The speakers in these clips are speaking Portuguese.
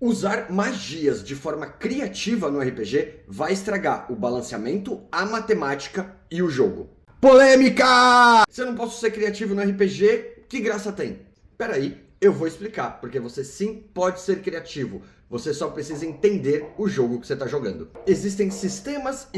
Usar magias de forma criativa no RPG vai estragar o balanceamento, a matemática e o jogo. Polêmica! Se eu não posso ser criativo no RPG, que graça tem? Peraí, eu vou explicar, porque você sim pode ser criativo. Você só precisa entender o jogo que você está jogando. Existem sistemas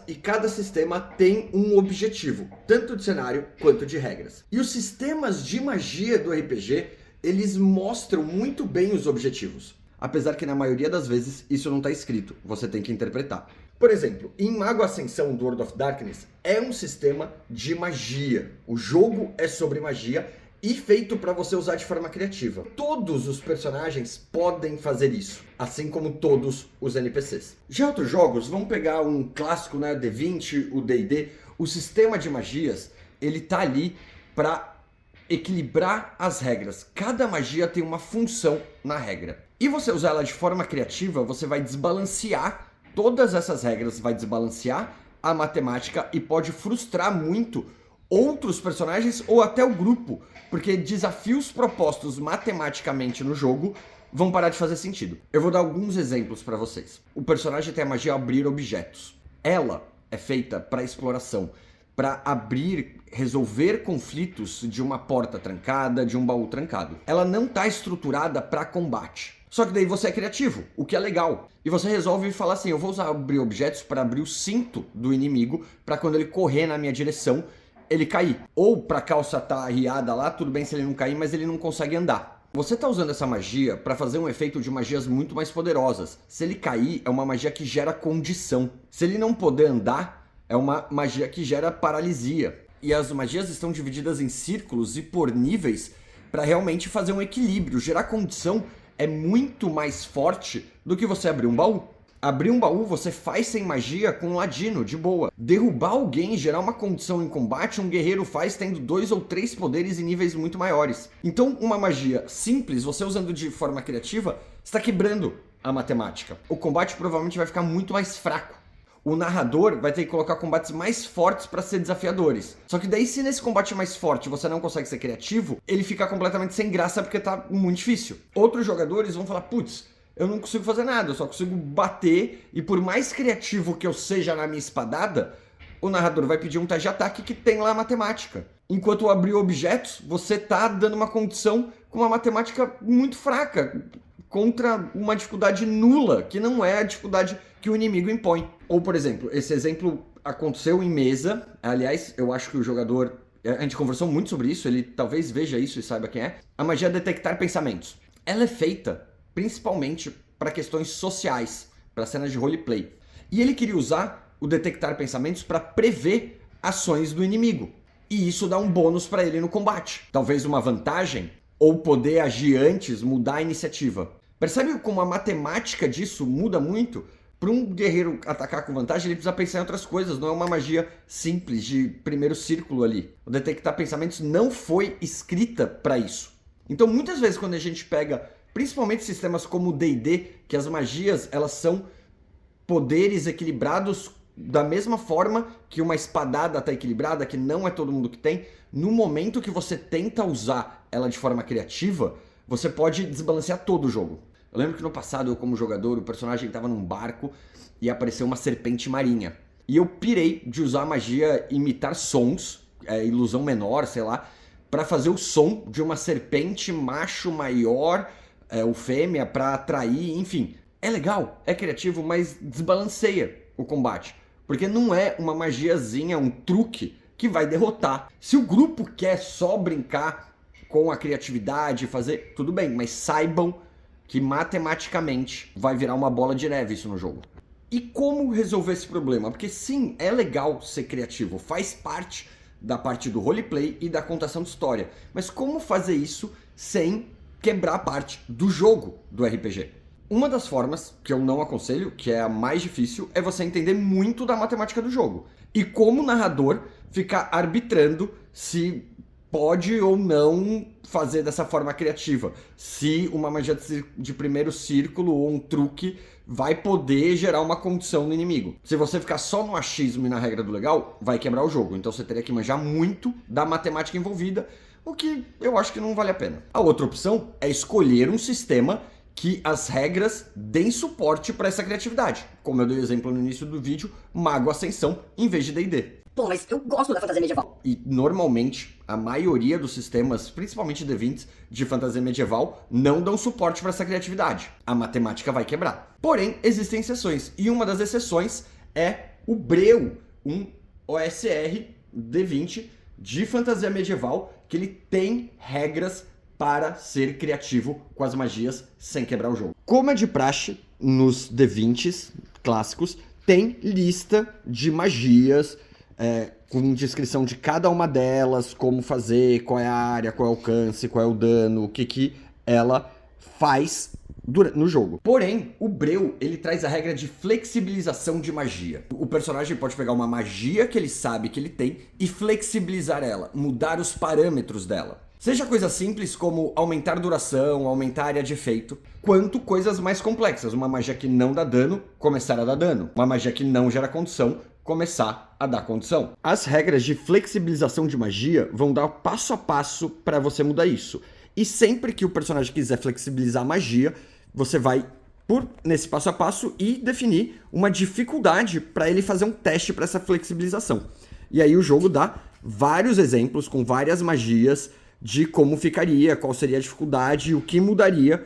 e cada sistema tem um objetivo, tanto de cenário quanto de regras. E os sistemas de magia do RPG, eles mostram muito bem os objetivos. Apesar que na maioria das vezes isso não está escrito, você tem que interpretar. Por exemplo, em Mago Ascensão do World of Darkness é um sistema de magia. O jogo é sobre magia e feito para você usar de forma criativa. Todos os personagens podem fazer isso, assim como todos os NPCs. Já outros jogos, vamos pegar um clássico, né, o D20, o D&D, o sistema de magias, ele tá ali para equilibrar as regras. Cada magia tem uma função na regra. E você usar ela de forma criativa, você vai desbalancear todas essas regras, vai desbalancear a matemática e pode frustrar muito outros personagens ou até o grupo, porque desafios propostos matematicamente no jogo vão parar de fazer sentido. Eu vou dar alguns exemplos para vocês. O personagem tem a magia abrir objetos. Ela é feita para exploração, para abrir, resolver conflitos de uma porta trancada, de um baú trancado. Ela não está estruturada para combate. Só que daí você é criativo, o que é legal. E você resolve falar assim, eu vou usar abrir objetos para abrir o cinto do inimigo, para quando ele correr na minha direção, ele cair. Ou para a calça estar arriada lá, tudo bem se ele não cair, mas ele não consegue andar. Você está usando essa magia para fazer um efeito de magias muito mais poderosas. Se ele cair, é uma magia que gera condição. Se ele não poder andar, é uma magia que gera paralisia. E as magias estão divididas em círculos e por níveis para realmente fazer um equilíbrio. Gerar condição é muito mais forte do que você abrir um baú. Abrir um baú você faz sem magia com um ladino, de boa. Derrubar alguém e gerar uma condição em combate, um guerreiro faz tendo 2 ou 3 poderes em níveis muito maiores. Então uma magia simples, você usando de forma criativa, está quebrando a matemática. O combate provavelmente vai ficar muito mais fraco. O narrador vai ter que colocar combates mais fortes para ser desafiadores. Só que daí se nesse combate mais forte você não consegue ser criativo, ele fica completamente sem graça porque tá muito difícil. Outros jogadores vão falar, putz, eu não consigo fazer nada, eu só consigo bater e por mais criativo que eu seja na minha espadada, o narrador vai pedir um teste de ataque que tem lá a matemática. Enquanto abrir objetos, você tá dando uma condição com uma matemática muito fraca, contra uma dificuldade nula, que não é a dificuldade que o inimigo impõe. Ou, por exemplo, esse exemplo aconteceu em mesa. Aliás, eu acho que o jogador... A gente conversou muito sobre isso, ele talvez veja isso e saiba quem é. A magia é detectar pensamentos. Ela é feita principalmente para questões sociais, para cenas de roleplay. E ele queria usar o detectar pensamentos para prever ações do inimigo. E isso dá um bônus para ele no combate. Talvez uma vantagem, ou poder agir antes, mudar a iniciativa. Percebe como a matemática disso muda muito? Para um guerreiro atacar com vantagem, ele precisa pensar em outras coisas, não é uma magia simples de primeiro círculo ali. O detectar pensamentos não foi escrita para isso. Então muitas vezes quando a gente pega, principalmente sistemas como o D&D, que as magias elas são poderes equilibrados da mesma forma que uma espadada está equilibrada, que não é todo mundo que tem, no momento que você tenta usar ela de forma criativa, você pode desbalancear todo o jogo. Eu lembro que no passado, eu como jogador, o personagem estava num barco e apareceu uma serpente marinha. E eu pirei de usar a magia imitar sons, ilusão menor, sei lá, para fazer o som de uma serpente macho maior, ou fêmea, para atrair, enfim. É legal, é criativo, mas desbalanceia o combate. Porque não é uma magiazinha, um truque que vai derrotar. Se o grupo quer só brincar com a criatividade, fazer, tudo bem, mas saibam que matematicamente vai virar uma bola de neve isso no jogo. E como resolver esse problema? Porque sim, é legal ser criativo, faz parte da parte do roleplay e da contação de história. Mas como fazer isso sem quebrar a parte do jogo do RPG? Uma das formas, que eu não aconselho, que é a mais difícil, é você entender muito da matemática do jogo. E como narrador ficar arbitrando se pode ou não fazer dessa forma criativa. Se uma magia de primeiro círculo ou um truque vai poder gerar uma condição no inimigo. Se você ficar só no achismo e na regra do legal, vai quebrar o jogo. Então você teria que manjar muito da matemática envolvida, o que eu acho que não vale a pena. A outra opção é escolher um sistema que as regras deem suporte para essa criatividade. Como eu dei o exemplo no início do vídeo, Mago Ascensão em vez de D&D. Pô, mas eu gosto da fantasia medieval. E normalmente, a maioria dos sistemas, principalmente D20s, de fantasia medieval, não dão suporte para essa criatividade. A matemática vai quebrar. Porém, existem exceções. E uma das exceções é o Breu, um OSR D20 de fantasia medieval, que ele tem regras para ser criativo com as magias sem quebrar o jogo. Como é de praxe nos D20s clássicos, tem lista de magias, com descrição de cada uma delas, como fazer, qual é a área, qual é o alcance, qual é o dano, o que ela faz no jogo. Porém, o Breu, ele traz a regra de flexibilização de magia. O personagem pode pegar uma magia que ele sabe que ele tem e flexibilizar ela, mudar os parâmetros dela. Seja coisas simples como aumentar duração, aumentar área de efeito, quanto coisas mais complexas. Uma magia que não dá dano, começar a dar dano. Uma magia que não gera condição, começar a dar condição. As regras de flexibilização de magia vão dar passo a passo para você mudar isso. E sempre que o personagem quiser flexibilizar a magia, você vai nesse passo a passo e definir uma dificuldade para ele fazer um teste para essa flexibilização. E aí o jogo dá vários exemplos com várias magias de como ficaria, qual seria a dificuldade e o que mudaria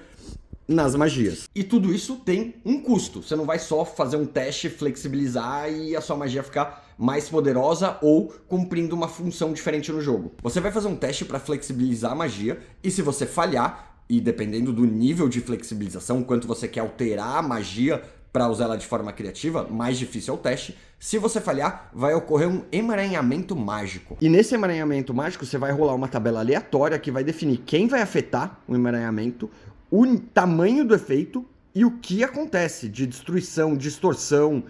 nas magias. E tudo isso tem um custo. Você não vai só fazer um teste, flexibilizar e a sua magia ficar mais poderosa ou cumprindo uma função diferente no jogo. Você vai fazer um teste para flexibilizar a magia e se você falhar, e dependendo do nível de flexibilização, quanto você quer alterar a magia para usar ela de forma criativa, mais difícil é o teste. Se você falhar, vai ocorrer um emaranhamento mágico. E nesse emaranhamento mágico, você vai rolar uma tabela aleatória que vai definir quem vai afetar o emaranhamento, o tamanho do efeito e o que acontece de destruição, distorção,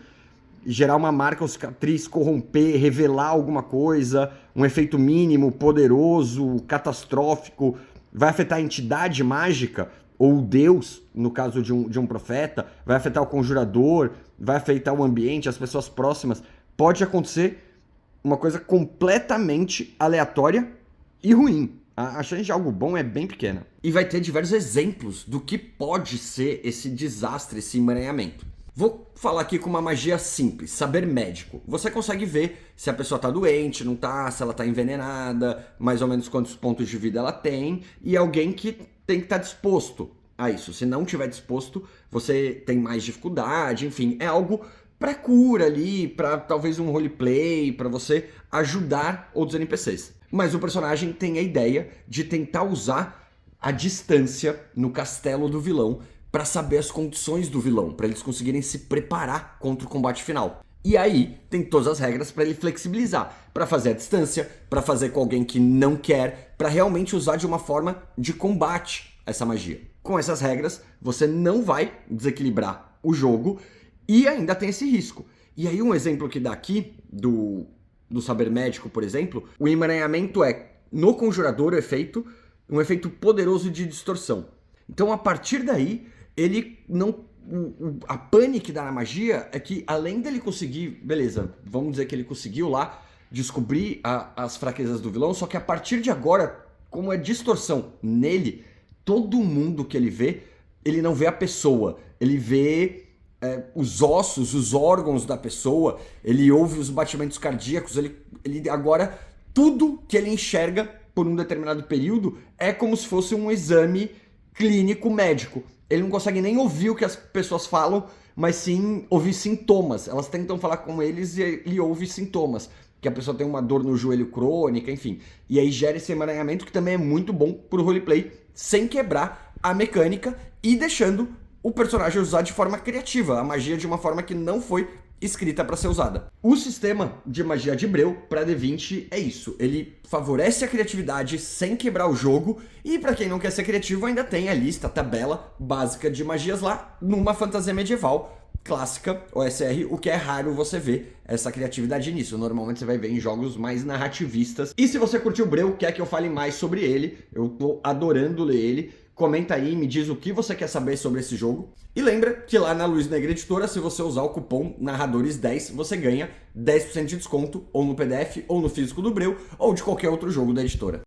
gerar uma marca ou cicatriz, corromper, revelar alguma coisa, um efeito mínimo, poderoso, catastrófico, vai afetar a entidade mágica ou Deus, no caso de um profeta, vai afetar o conjurador, vai afetar o ambiente, as pessoas próximas. Pode acontecer uma coisa completamente aleatória e ruim. A chance de algo bom é bem pequena. E vai ter diversos exemplos do que pode ser esse desastre, esse emaranhamento. Vou falar aqui com uma magia simples, saber médico. Você consegue ver se a pessoa tá doente, não tá, se ela tá envenenada, mais ou menos quantos pontos de vida ela tem, e alguém que tem que estar disposto a isso. Se não tiver disposto, você tem mais dificuldade, enfim, é algo para cura ali, para talvez um roleplay, para você ajudar outros NPCs. Mas o personagem tem a ideia de tentar usar a distância no castelo do vilão para saber as condições do vilão, para eles conseguirem se preparar contra o combate final. E aí tem todas as regras para ele flexibilizar, para fazer a distância, para fazer com alguém que não quer, para realmente usar de uma forma de combate essa magia. Com essas regras, você não vai desequilibrar o jogo e ainda tem esse risco. E aí um exemplo que dá aqui do saber médico, por exemplo, o emaranhamento é, no conjurador, um efeito poderoso de distorção. Então a partir daí, ele não... A pane que dá na magia é que além dele conseguir, beleza, vamos dizer que ele conseguiu lá descobrir as fraquezas do vilão, só que a partir de agora, como é distorção nele, todo mundo que ele vê, ele não vê a pessoa, ele vê os ossos, os órgãos da pessoa, ele ouve os batimentos cardíacos, ele agora, tudo que ele enxerga por um determinado período é como se fosse um exame clínico médico. Ele não consegue nem ouvir o que as pessoas falam, mas sim ouvir sintomas. Elas tentam falar com eles e ele ouve sintomas. Que a pessoa tem uma dor no joelho crônica, enfim. E aí gera esse emaranhamento que também é muito bom pro roleplay, sem quebrar a mecânica e deixando o personagem usar de forma criativa, a magia de uma forma que não foi escrita para ser usada. O sistema de magia de Breu para D20 é isso. Ele favorece a criatividade sem quebrar o jogo e para quem não quer ser criativo ainda tem a lista, a tabela básica de magias lá numa fantasia medieval clássica, OSR, o que é raro você ver essa criatividade nisso. Normalmente você vai ver em jogos mais narrativistas. E se você curtiu o Breu, quer que eu fale mais sobre ele, eu tô adorando ler ele, comenta aí, me diz o que você quer saber sobre esse jogo. E lembra que lá na Luz Negra Editora, se você usar o cupom Narradores10, você ganha 10% de desconto ou no PDF, ou no físico do Breu, ou de qualquer outro jogo da editora.